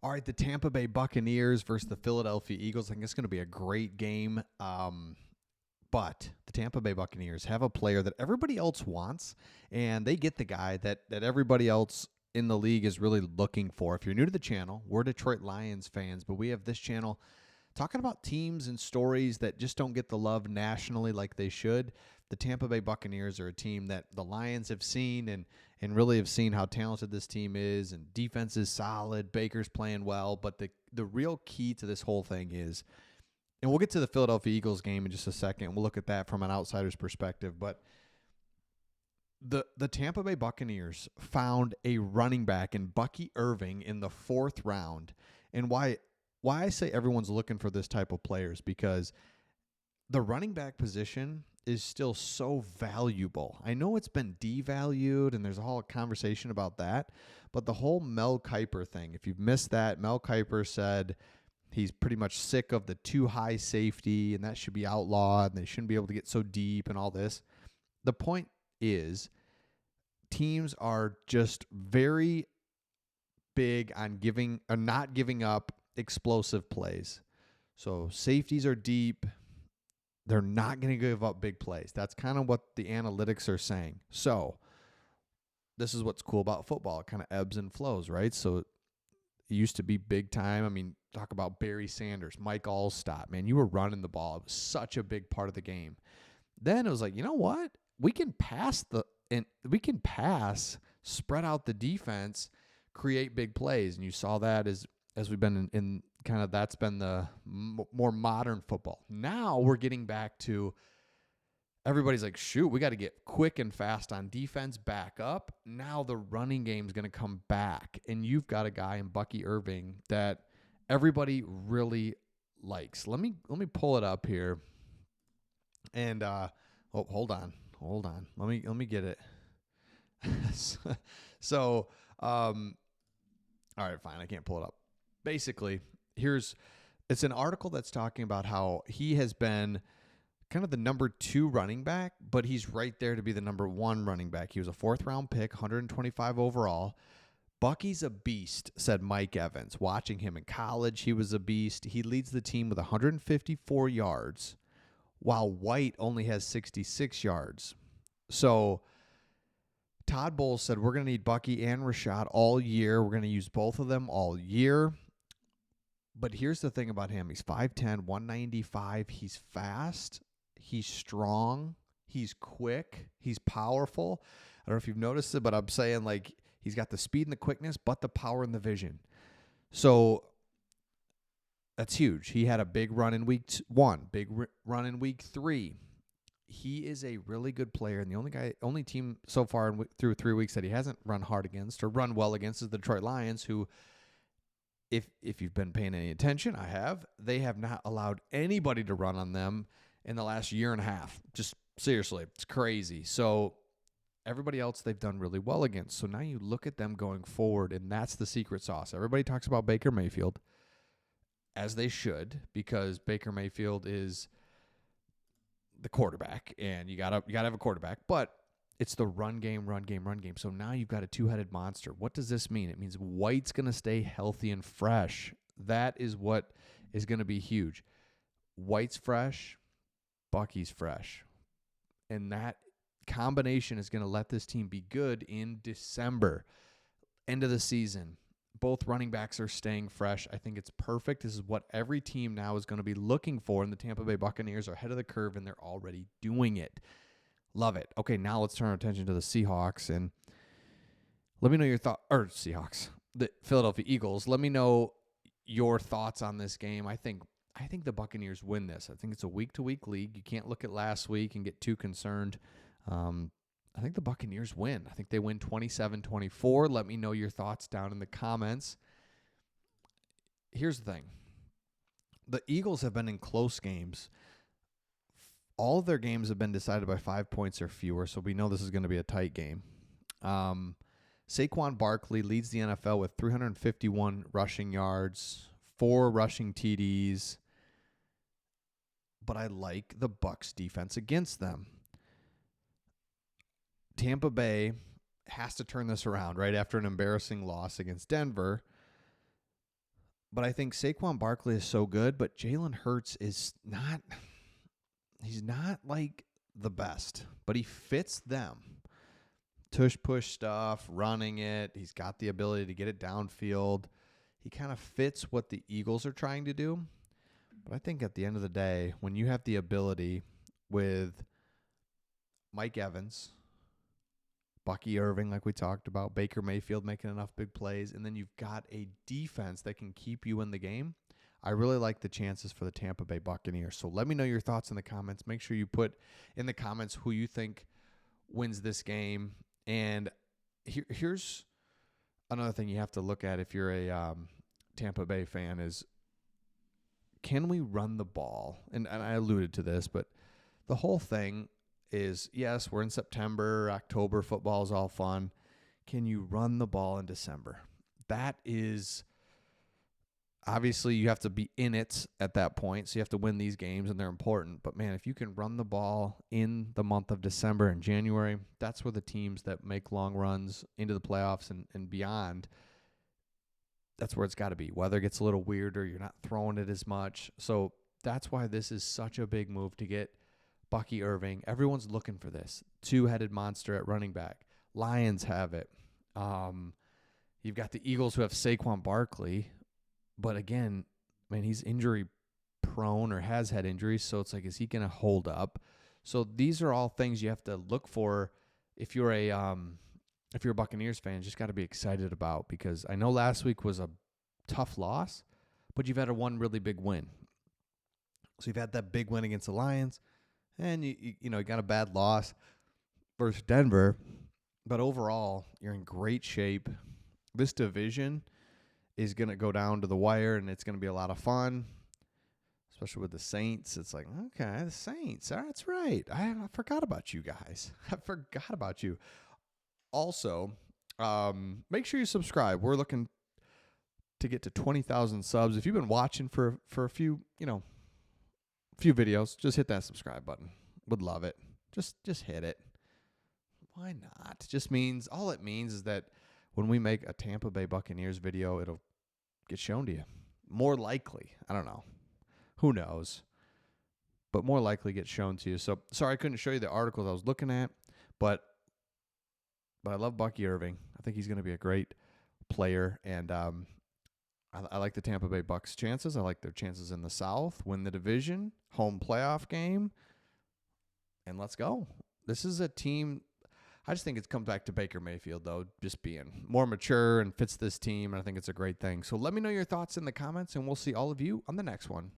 All right, the Tampa Bay Buccaneers versus the Philadelphia Eagles. I think it's going to be a great game. But the Tampa Bay Buccaneers have a player that everybody else wants, and they get the guy that everybody else in the league is really looking for. If you're new to the channel, we're Detroit Lions fans, but we have this channel talking about teams and stories that just don't get the love nationally like they should. The Tampa Bay Buccaneers are a team that the Lions have seen and really have seen how talented this team is, and defense is solid. Baker's playing well, but the real key to this whole thing is, and we'll get to the Philadelphia Eagles game in just a second. We'll look at that from an outsider's perspective, but the Tampa Bay Buccaneers found a running back in Bucky Irving in the 4th round. And why I say everyone's looking for this type of players, because the running back position is still so valuable. I know it's been devalued, and there's a whole conversation about that, but the whole Mel Kiper thing, if you've missed that, Mel Kiper said he's pretty much sick of the too high safety, and that should be outlawed, and they shouldn't be able to get so deep and all this. The point is, teams are just very big on not giving up explosive plays. So safeties are deep. They're not going to give up big plays. That's kind of what the analytics are saying. So this is what's cool about football. It kind of ebbs and flows, right? So it used to be big time. I mean, talk about Barry Sanders, Mike Allstott. Man, you were running the ball. It was such a big part of the game. Then it was like, you know what? We can pass, spread out the defense, create big plays. And you saw that as we've been in kind of, that's been the more modern football. Now we're getting back to, everybody's like, shoot, we got to get quick and fast on defense, back up. Now the running game is going to come back, and you've got a guy in Bucky Irving that everybody really likes. Let me pull it up here. And hold on. Let me get it. So, all right, fine. I can't pull it up. Basically, it's an article that's talking about how he has been kind of the number 2 running back, but he's right there to be the number 1 running back. He was a 4th round pick, 125 overall. Bucky's a beast, said Mike Evans. Watching him in college, he was a beast. He leads the team with 154 yards, while White only has 66 yards. So Todd Bowles said, we're going to need Bucky and Rashad all year. We're going to use both of them all year. But here's the thing about him. He's 5'10", 195. He's fast. He's strong. He's quick. He's powerful. I don't know if you've noticed it, but I'm saying, like, he's got the speed and the quickness, but the power and the vision. So that's huge. He had a big run in week 1, big run in week 3. He is a really good player, and the only team so far through 3 weeks that he hasn't run hard against or run well against is the Detroit Lions, who, if you've been paying any attention, I have, they have not allowed anybody to run on them in the last year and a half. Just seriously, it's crazy. So everybody else they've done really well against. So now you look at them going forward, and that's the secret sauce. Everybody talks about Baker Mayfield, as they should, because Baker Mayfield is the quarterback, and you gotta have a quarterback, but it's the run game. So now you've got a 2-headed monster. What does this mean? It means White's going to stay healthy and fresh. That is what is going to be huge. White's fresh, Bucky's fresh. And that combination is going to let this team be good in December, end of the season. Both running backs are staying fresh. I think it's perfect. This is what every team now is going to be looking for, and the Tampa Bay Buccaneers are ahead of the curve, and they're already doing it. Love it. Okay, now let's turn our attention to the Seahawks, and let me know your thoughts. Or Seahawks, the Philadelphia Eagles. Let me know your thoughts on this game. I think the Buccaneers win this. I think it's a week-to-week league. You can't look at last week and get too concerned. I think the Buccaneers win. I think they win 27-24. Let me know your thoughts down in the comments. Here's the thing. The Eagles have been in close games. All of their games have been decided by 5 points or fewer, so we know this is going to be a tight game. Saquon Barkley leads the NFL with 351 rushing yards, 4 rushing TDs, but I like the Bucs defense against them. Tampa Bay has to turn this around right after an embarrassing loss against Denver. But I think Saquon Barkley is so good, but Jalen Hurts is not, he's not like the best, but he fits them. Tush push stuff, running it. He's got the ability to get it downfield. He kind of fits what the Eagles are trying to do. But I think at the end of the day, when you have the ability with Mike Evans, Bucky Irving, like we talked about, Baker Mayfield making enough big plays, and then you've got a defense that can keep you in the game, I really like the chances for the Tampa Bay Buccaneers. So let me know your thoughts in the comments. Make sure you put in the comments who you think wins this game. And here's another thing you have to look at if you're a Tampa Bay fan is, can we run the ball? And I alluded to this, but the whole thing is, yes, we're in September, October, football is all fun. Can you run the ball in December? That is, obviously you have to be in it at that point, so you have to win these games, and they're important. But, man, if you can run the ball in the month of December and January, that's where the teams that make long runs into the playoffs and beyond, that's where it's got to be. Weather gets a little weirder. You're not throwing it as much. So that's why this is such a big move to get Bucky Irving. Everyone's looking for this. Two-headed monster at running back. Lions have it. You've got the Eagles who have Saquon Barkley. But again, man, he's injury prone or has had injuries. So it's like, is he going to hold up? So these are all things you have to look for if you're a Buccaneers fan. Just got to be excited about, because I know last week was a tough loss, but you've had one really big win. So you've had that big win against the Lions, and you got a bad loss versus Denver, but overall you're in great shape. This division is going to go down to the wire, and it's going to be a lot of fun, especially with the Saints. It's like, okay, the Saints. That's right. I forgot about you guys. I forgot about you. Also, make sure you subscribe. We're looking to get to 20,000 subs. If you've been watching for a few videos, just hit that subscribe button. Would love it. Just hit it. Why not? All it means is that when we make a Tampa Bay Buccaneers video, it'll get shown to you. More likely. I don't know. Who knows? But more likely get shown to you. So, sorry I couldn't show you the articles I was looking at, but I love Bucky Irving. I think he's going to be a great player, and I like the Tampa Bay Bucs chances. I like their chances in the South, win the division, home playoff game, and let's go. This is a team. I just think it comes back to Baker Mayfield, though, just being more mature and fits this team, and I think it's a great thing. So let me know your thoughts in the comments, and we'll see all of you on the next one.